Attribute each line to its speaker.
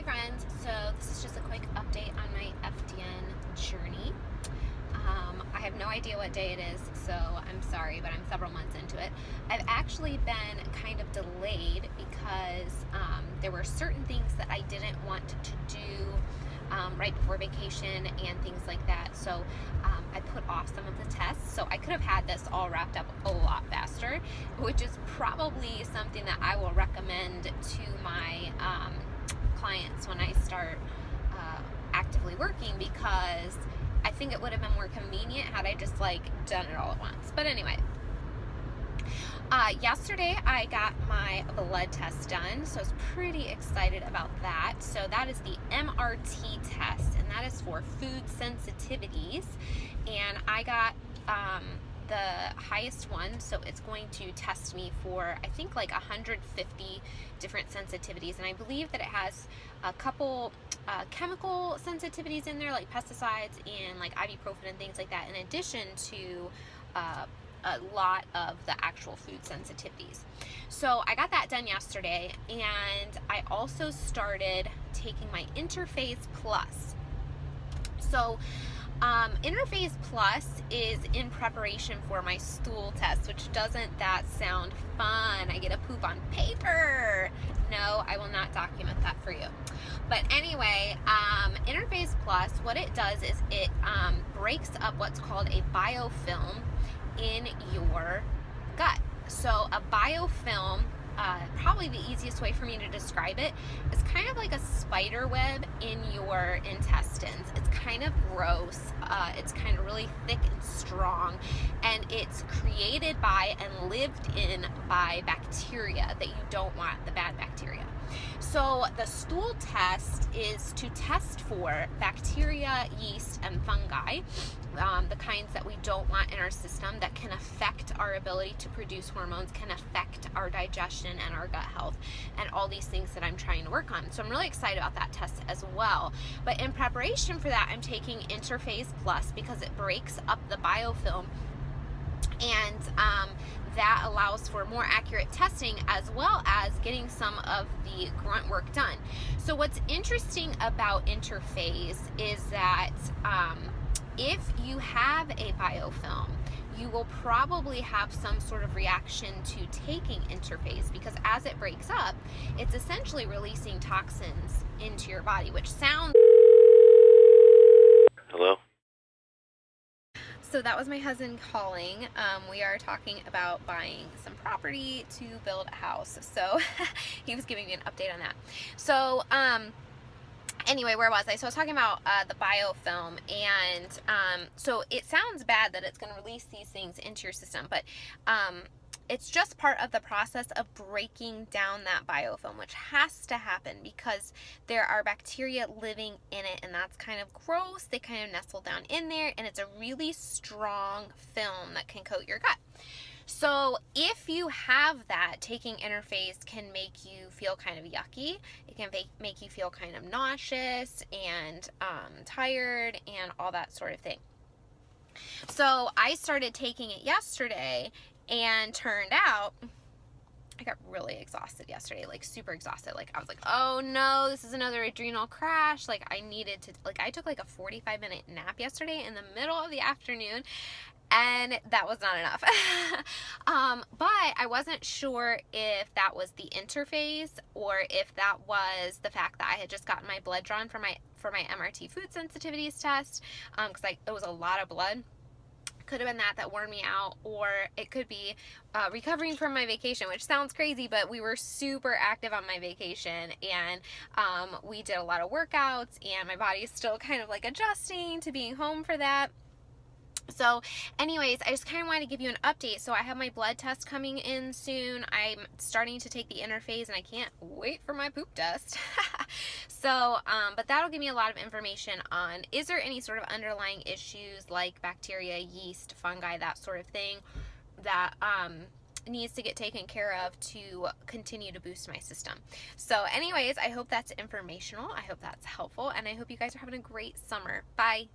Speaker 1: friends, so this is just a quick update on my FDN journey. I have no idea what day it is, so I'm sorry, but I'm several months into it. I've actually been kind of delayed because there were certain things that I didn't want to do right before vacation and things like that, so I put off some of the tests. So I could have had this all wrapped up a lot faster, which is probably something that I will recommend to my clients when I start actively working, because I think it would have been more convenient had I just done it all at once. But anyway, yesterday I got my blood test done, so I was pretty excited about that. So that is the MRT test, and that is for food sensitivities, and I got the highest one, so it's going to test me for I think 150 different sensitivities, and I believe that it has a couple chemical sensitivities in there, like pesticides and ibuprofen and things like that, in addition to a lot of the actual food sensitivities. So I got that done yesterday, and I also started taking my Interphase Plus. So Interphase Plus is in preparation for my stool test, which doesn't that sound fun? I get to poop on paper. No, I will not document that for you. But anyway, Interphase Plus, what it does is it breaks up what's called a biofilm in your gut. So a biofilm, probably the easiest way for me to describe it, is kind of like a spider web in your intestines. It's kind of gross. It's kind of really thick and strong, and it's created by and lived in by bacteria that you don't want, the bad bacteria. So the stool test is to test for bacteria, yeast, and fungi, the kinds that we don't want in our system that can affect our ability to produce hormones, can affect our digestion and our gut health, and all these things that I'm trying to work on. So I'm really excited about that test as well. But in preparation for that, I'm taking Interphase Plus because it breaks up the biofilm, and that allows for more accurate testing as well as getting some of the grunt work done. So what's interesting about Interphase is that if you have a biofilm, you will probably have some sort of reaction to taking Interphase, because as it breaks up, it's essentially releasing toxins into your body, which sounds...
Speaker 2: Hello?
Speaker 1: So that was my husband calling. We are talking about buying some property to build a house. So he was giving me an update on that. So anyway, where was I? So I was talking about the biofilm, and so it sounds bad that it's going to release these things into your system, but it's just part of the process of breaking down that biofilm, which has to happen because there are bacteria living in it, and that's kind of gross. They kind of nestle down in there, and it's a really strong film that can coat your gut. So if you have that, taking Interphase can make you feel kind of yucky. It can make you feel kind of nauseous and tired and all that sort of thing. So I started taking it yesterday, and turned out I got really exhausted yesterday, super exhausted. I was like, oh no, this is another adrenal crash. I needed to, I took a 45-minute nap yesterday in the middle of the afternoon, and that was not enough. But I wasn't sure if that was the Interphase or if that was the fact that I had just gotten my blood drawn for my MRT food sensitivities test, because it was a lot of blood. Could have been that wore me out, or it could be recovering from my vacation, which sounds crazy, but we were super active on my vacation, and we did a lot of workouts, and my body is still kind of adjusting to being home for that. So anyways, I just kind of wanted to give you an update. So I have my blood test coming in soon. I'm starting to take the Interphase, and I can't wait for my poop test. So, but that'll give me a lot of information on, is there any sort of underlying issues like bacteria, yeast, fungi, that sort of thing that needs to get taken care of to continue to boost my system. So anyways, I hope that's informational. I hope that's helpful, and I hope you guys are having a great summer. Bye.